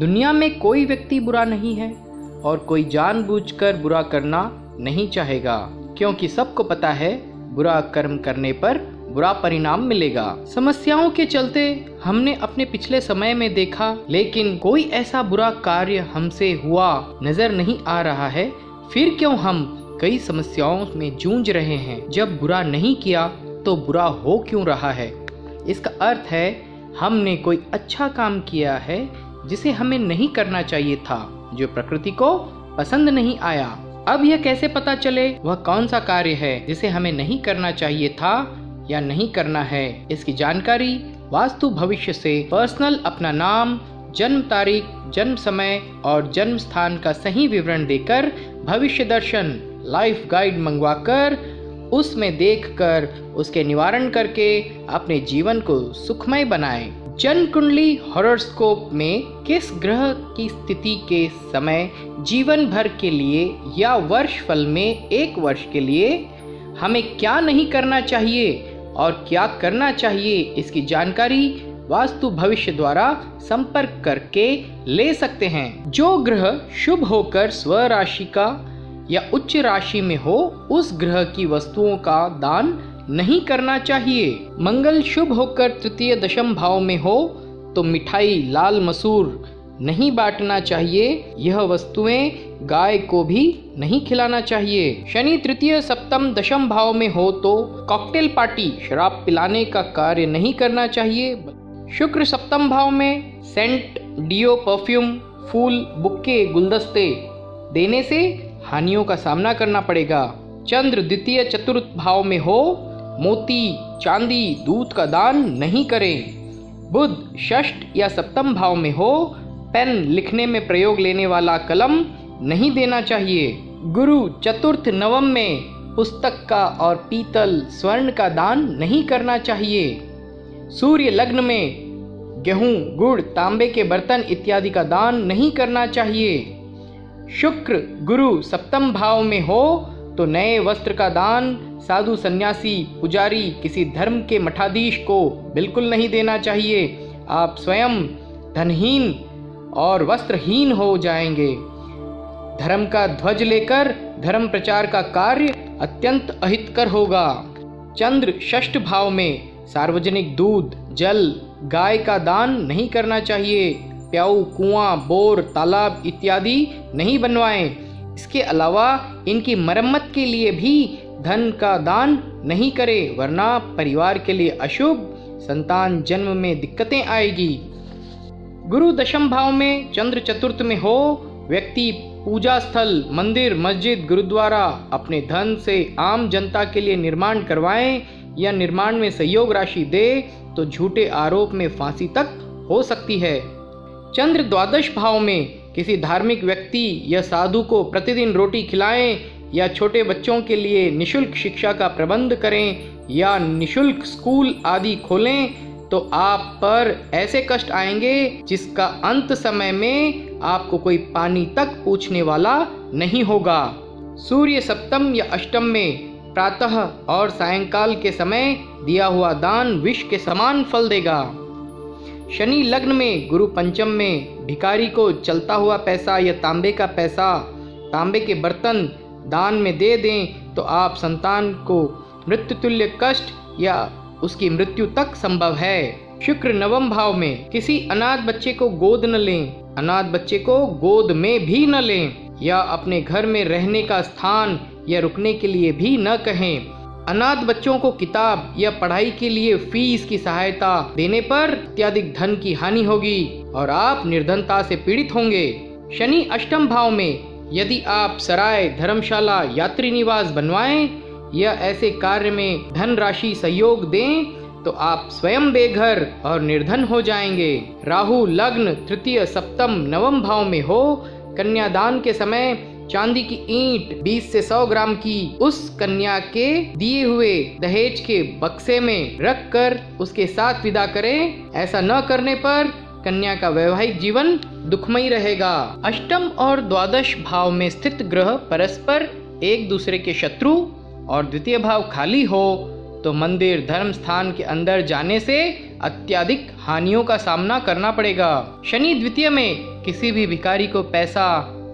दुनिया में कोई व्यक्ति बुरा नहीं है और कोई जानबूझकर बुरा करना नहीं चाहेगा, क्योंकि सबको पता है बुरा कर्म करने पर बुरा परिणाम मिलेगा। समस्याओं के चलते हमने अपने पिछले समय में देखा, लेकिन कोई ऐसा बुरा कार्य हमसे हुआ नजर नहीं आ रहा है। फिर क्यों हम कई समस्याओं में जूझ रहे हैं? जब बुरा नहीं किया तो बुरा हो क्यों रहा है? इसका अर्थ है हमने कोई अच्छा काम किया है जिसे हमें नहीं करना चाहिए था, जो प्रकृति को पसंद नहीं आया। अब यह कैसे पता चले वह कौन सा कार्य है जिसे हमें नहीं करना चाहिए था या नहीं करना है? इसकी जानकारी वास्तु भविष्य से पर्सनल अपना नाम, जन्म तारीख, जन्म समय और जन्म स्थान का सही विवरण देकर भविष्य दर्शन लाइफ गाइड मंगवाकर उसमें देखकर उसके निवारण करके अपने जीवन को सुखमय बनाएं। जन्म कुंडली हॉरोस्कोप में किस ग्रह की स्थिति के समय जीवन भर के लिए या वर्ष फल में 1 वर्ष के लिए हमें क्या नहीं करना चाहिए और क्या करना चाहिए, इसकी जानकारी वास्तु भविष्य द्वारा संपर्क करके ले सकते हैं। जो ग्रह शुभ होकर स्वराशि का या उच्च राशि में हो, उस ग्रह की वस्तुओं का दान नहीं करना चाहिए। मंगल शुभ होकर तृतीय दशम भाव में हो तो मिठाई, लाल मसूर नहीं बांटना चाहिए। यह वस्तुएं गाय को भी नहीं खिलाना चाहिए। शनि तृतीय सप्तम दशम भाव में हो तो कॉकटेल पार्टी, शराब पिलाने का कार्य नहीं करना चाहिए। शुक्र सप्तम भाव में सेंट, डियो, परफ्यूम, फूल, बुक्के, गुलदस्ते देने से हानियों का सामना करना पड़ेगा। चंद्र द्वितीय चतुर्थ भाव में हो, मोती, चांदी, दूध का दान नहीं करें। बुध षष्ठ या सप्तम भाव में हो, पेन लिखने में प्रयोग लेने वाला कलम नहीं देना चाहिए। गुरु चतुर्थ नवम में पुस्तक का और पीतल, स्वर्ण का दान नहीं करना चाहिए। सूर्य लग्न में गेहूं, गुड़, तांबे के बर्तन इत्यादि का दान नहीं करना चाहिए। शुक्र गुरु सप्तम भाव में हो तो नए वस्त्र का दान साधु, सन्यासी, पुजारी, किसी धर्म के मठाधीश को बिल्कुल नहीं देना चाहिए। आप स्वयं धनहीन और वस्त्रहीन हो जाएंगे। धर्म का ध्वज लेकर धर्म प्रचार का कार्य अत्यंत अहितकर होगा। चंद्र षष्ठ भाव में सार्वजनिक दूध, जल, गाय का दान नहीं करना चाहिए। प्याऊ, कुआं, बोर, तालाब इत्यादि नहीं बनवाएं। इसके अलावा इनकी मरम्मत के लिए भी धन का दान नहीं करें, वरना परिवार के लिए अशुभ, संतान जन्म में दिक्कतें आएगी। गुरु दशम भाव में चंद्र चतुर्थ में हो, व्यक्ति पूजा स्थल, मंदिर, मस्जिद, गुरुद्वारा अपने धन से आम जनता के लिए निर्माण करवाएं या निर्माण में सहयोग राशि दे तो झूठे आरोप में फांसी तक हो सकती है। चंद्र द्वादश भाव में किसी धार्मिक व्यक्ति या साधु को प्रतिदिन रोटी खिलाएं या छोटे बच्चों के लिए निशुल्क शिक्षा का प्रबंध करें या निशुल्क स्कूल आदि खोलें तो आप पर ऐसे कष्ट आएंगे जिसका अंत समय में आपको कोई पानी तक पूछने वाला नहीं होगा। सूर्य सप्तम या अष्टम में प्रातः और सायंकाल के समय दिया हुआ दान विष के समान फल देगा। शनि लग्न में गुरु पंचम में भिखारी को चलता हुआ पैसा या तांबे का पैसा, तांबे के बर्तन दान में दे दें तो आप संतान को मृत्युतुल्य कष्ट या उसकी मृत्यु तक संभव है। शुक्र नवम भाव में किसी अनाथ बच्चे को गोद न लें, अनाथ बच्चे को गोद में भी न लें या अपने घर में रहने का स्थान या रुकने के लिए भी न कहें। अनाथ बच्चों को किताब या पढ़ाई के लिए फीस की सहायता देने पर अत्यधिक धन की हानि होगी और आप निर्धनता से पीड़ित होंगे। शनि अष्टम भाव में यदि आप सराय, धर्मशाला, यात्री निवास बनवाएं या ऐसे कार्य में धन राशि सहयोग दें तो आप स्वयं बेघर और निर्धन हो जाएंगे। राहु लग्न तृतीय सप्तम नवम भाव में हो, कन्यादान के समय चांदी की ईंट 20 से 100 ग्राम की उस कन्या के दिए हुए दहेज के बक्से में रखकर उसके साथ विदा करें। ऐसा न करने पर कन्या का वैवाहिक जीवन दुखमयी रहेगा। अष्टम और द्वादश भाव में स्थित ग्रह परस्पर एक दूसरे के शत्रु और द्वितीय भाव खाली हो तो मंदिर, धर्म स्थान के अंदर जाने से अत्यधिक हानियों का सामना करना पड़ेगा। शनि द्वितीय में किसी भी भिखारी को पैसा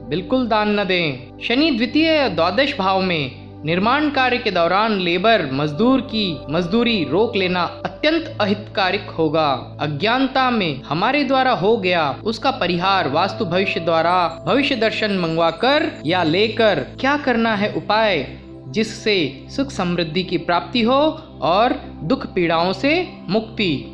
बिल्कुल दान न दें। शनि द्वितीय या द्वादश भाव में निर्माण कार्य के दौरान लेबर मजदूर की मजदूरी रोक लेना अत्यंत अहितकारक होगा। अज्ञानता में हमारे द्वारा हो गया उसका परिहार वास्तु भविष्य द्वारा भविष्य दर्शन मंगवाकर या लेकर क्या करना है उपाय, जिससे सुख समृद्धि की प्राप्ति हो और दुख पीड़ाओं से मुक्ति।